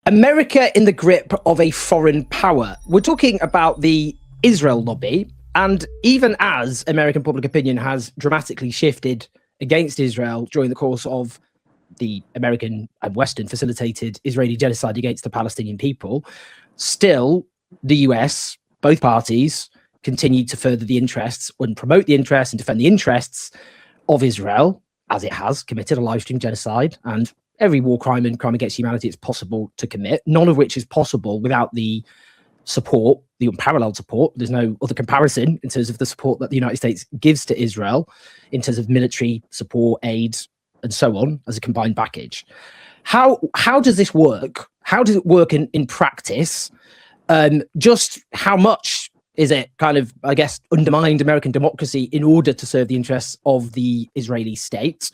America in the grip of a foreign power. We're talking about the Israel lobby. And even as American public opinion has dramatically shifted against Israel during the course of the American and Western facilitated Israeli genocide against the Palestinian people, still the US, both parties, continue to further the interests and promote the interests and defend the interests of Israel, as it has committed a live stream genocide and every war crime and crime against humanity it's possible to commit, none of which is possible without the support, the unparalleled support. There's no other comparison in terms of the support that the United States gives to Israel in terms of military support, aid, and so on as a combined package. How does this work? How does it work in practice? Just how much is it kind of, I guess, undermined American democracy in order to serve the interests of the Israeli state?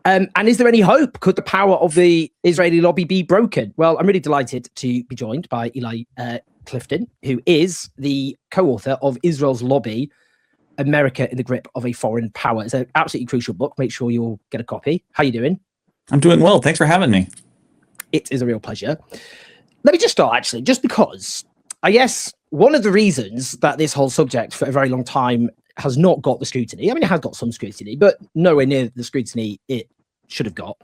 And is there any hope? Could the power of the Israeli lobby be broken? Well, I'm really delighted to be joined by Eli Clifton, who is the co-author of Israel's Lobby, America in the Grip of a Foreign Power. It's an absolutely crucial book. Make sure you'll get a copy. How are you doing? I'm doing well. Thanks for having me. It is a real pleasure. Let me just start, actually, just because I guess one of the reasons that this whole subject for a very long time has not got the scrutiny, I mean, it has got some scrutiny, but nowhere near the scrutiny it should have got,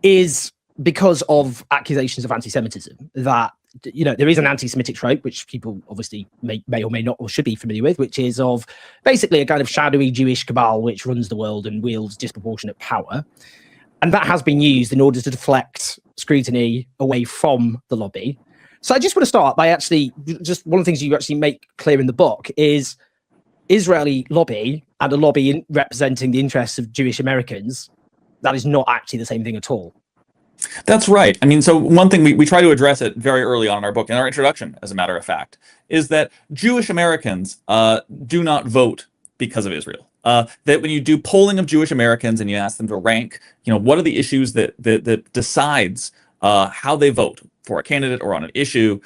is because of accusations of anti-Semitism. That, you know, there is an anti-Semitic trope, which people obviously may or may not or should be familiar with, which is of basically a kind of shadowy Jewish cabal which runs the world and wields disproportionate power. And that has been used in order to deflect scrutiny away from the lobby. So I just want to start by actually, just one of the things you actually make clear in the book is Israeli lobby and a lobby representing the interests of Jewish Americans. That is not actually the same thing at all. That's right. I mean, so one thing we try to address it very early on in our book, in our introduction, as a matter of fact, is that Jewish Americans do not vote because of Israel. That when you do polling of Jewish Americans and you ask them to rank, you know, what are the issues that decides how they vote for a candidate or on an issue,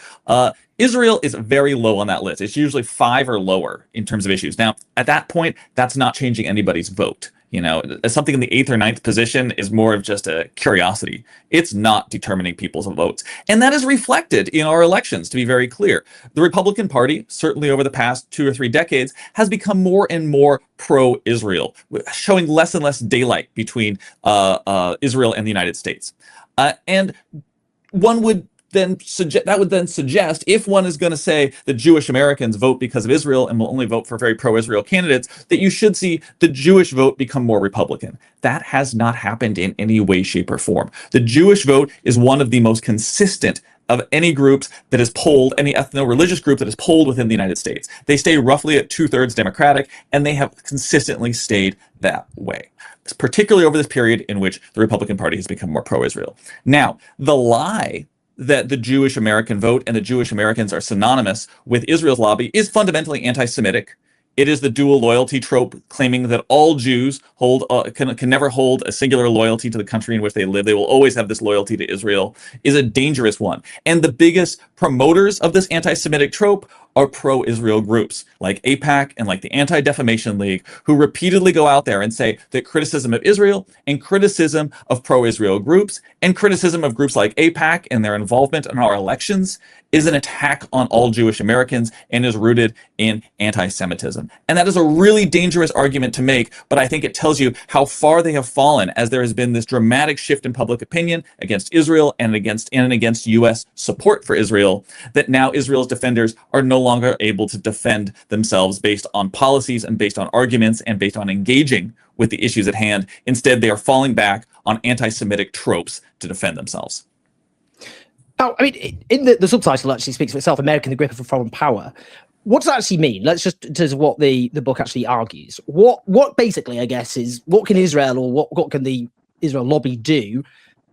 Israel is very low on that list. It's usually 5 or lower in terms of issues. Now, at that point, that's not changing anybody's vote. You know, something in the 8th or 9th position is more of just a curiosity. It's not determining people's votes. And that is reflected in our elections, to be very clear. The Republican Party, certainly over the past 2 or 3 decades, has become more and more pro-Israel, showing less and less daylight between Israel and the United States. And one would then suggest, if one is going to say that Jewish Americans vote because of Israel and will only vote for very pro-Israel candidates, that you should see the Jewish vote become more Republican. That has not happened in any way, shape, or form. The Jewish vote is one of the most consistent of any groups that is polled, any ethno-religious group that is polled within the United States. They stay roughly at 2/3 Democratic, and they have consistently stayed that way, particularly over this period in which the Republican Party has become more pro-Israel. Now, the lie that the Jewish American vote and the Jewish Americans are synonymous with Israel's lobby is fundamentally anti-Semitic. It is the dual loyalty trope, claiming that all Jews can never hold a singular loyalty to the country in which they live. They will always have this loyalty to Israel, is a dangerous one. And the biggest promoters of this anti-Semitic trope are pro-Israel groups like AIPAC and like the Anti-Defamation League, who repeatedly go out there and say that criticism of Israel and criticism of pro-Israel groups and criticism of groups like AIPAC and their involvement in our elections is an attack on all Jewish Americans and is rooted in anti-Semitism. And that is a really dangerous argument to make, but I think it tells you how far they have fallen as there has been this dramatic shift in public opinion against Israel and against U.S. support for Israel, that now Israel's defenders are no longer able to defend themselves based on policies and based on arguments and based on engaging with the issues at hand. Instead, they are falling back on anti-Semitic tropes to defend themselves. Now, I mean, in the subtitle actually speaks for itself, America in the Grip of a Foreign Power. What does that actually mean? Let's just, in terms of what the book actually argues. What basically, I guess, is what can Israel or what can the Israel lobby do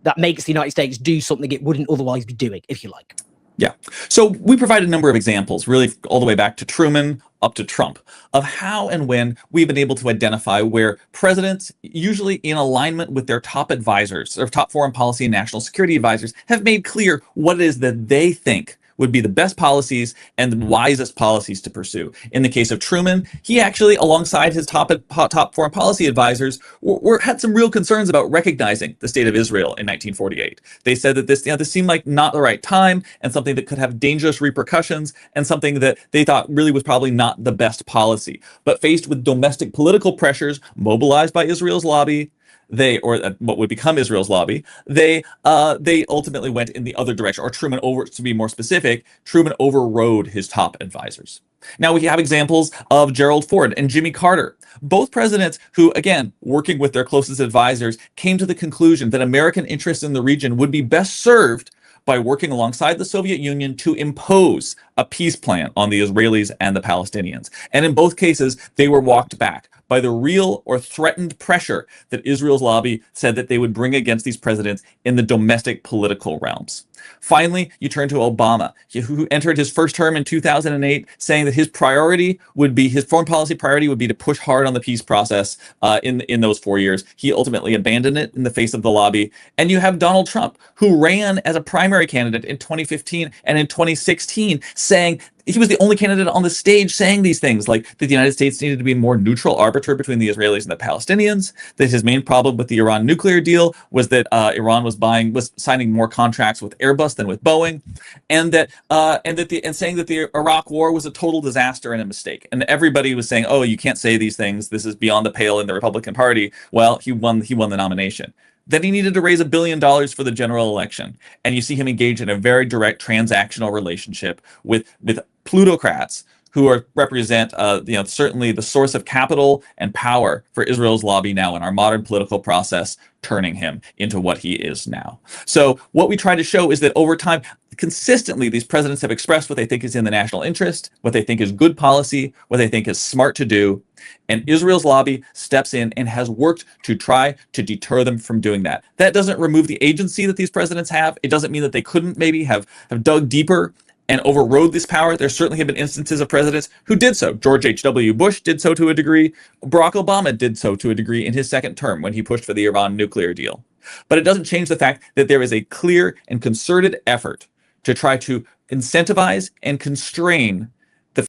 that makes the United States do something it wouldn't otherwise be doing, if you like? Yeah. So we provide a number of examples, really all the way back to Truman up to Trump, of how and when we've been able to identify where presidents, usually in alignment with their top advisors, their top foreign policy and national security advisors, have made clear what it is that they think would be the best policies and the wisest policies to pursue. In the case of Truman, he actually, alongside his top foreign policy advisors, had some real concerns about recognizing the state of Israel in 1948. They said that this seemed like not the right time and something that could have dangerous repercussions and something that they thought really was probably not the best policy. But faced with domestic political pressures mobilized by Israel's lobby, what would become Israel's lobby, they ultimately went in the other direction. Or to be more specific, Truman overrode his top advisors. Now we have examples of Gerald Ford and Jimmy Carter, both presidents who, again, working with their closest advisors, came to the conclusion that American interests in the region would be best served by working alongside the Soviet Union to impose a peace plan on the Israelis and the Palestinians. And in both cases, they were walked back by the real or threatened pressure that Israel's lobby said that they would bring against these presidents in the domestic political realms. Finally, you turn to Obama, who entered his first term in 2008, saying that his foreign policy priority would be to push hard on the peace process in those 4 years. He ultimately abandoned it in the face of the lobby. And you have Donald Trump, who ran as a primary candidate in 2015 and in 2016, saying he was the only candidate on the stage saying these things, like that the United States needed to be a more neutral arbiter between the Israelis and the Palestinians, that his main problem with the Iran nuclear deal was that Iran was signing more contracts with Airbus than with Boeing, and saying that the Iraq war was a total disaster and a mistake. And everybody was saying, "Oh, you can't say these things. This is beyond the pale in the Republican Party." Well, he won the nomination. Then he needed to raise $1 billion for the general election. And you see him engage in a very direct transactional relationship with plutocrats who represent certainly the source of capital and power for Israel's lobby now in our modern political process, turning him into what he is now. So what we try to show is that over time, consistently, these presidents have expressed what they think is in the national interest, what they think is good policy, what they think is smart to do. And Israel's lobby steps in and has worked to try to deter them from doing that. That doesn't remove the agency that these presidents have. It doesn't mean that they couldn't maybe have dug deeper and overrode this power. There certainly have been instances of presidents who did so. George H.W. Bush did so to a degree. Barack Obama did so to a degree in his second term when he pushed for the Iran nuclear deal. But it doesn't change the fact that there is a clear and concerted effort to try to incentivize and constrain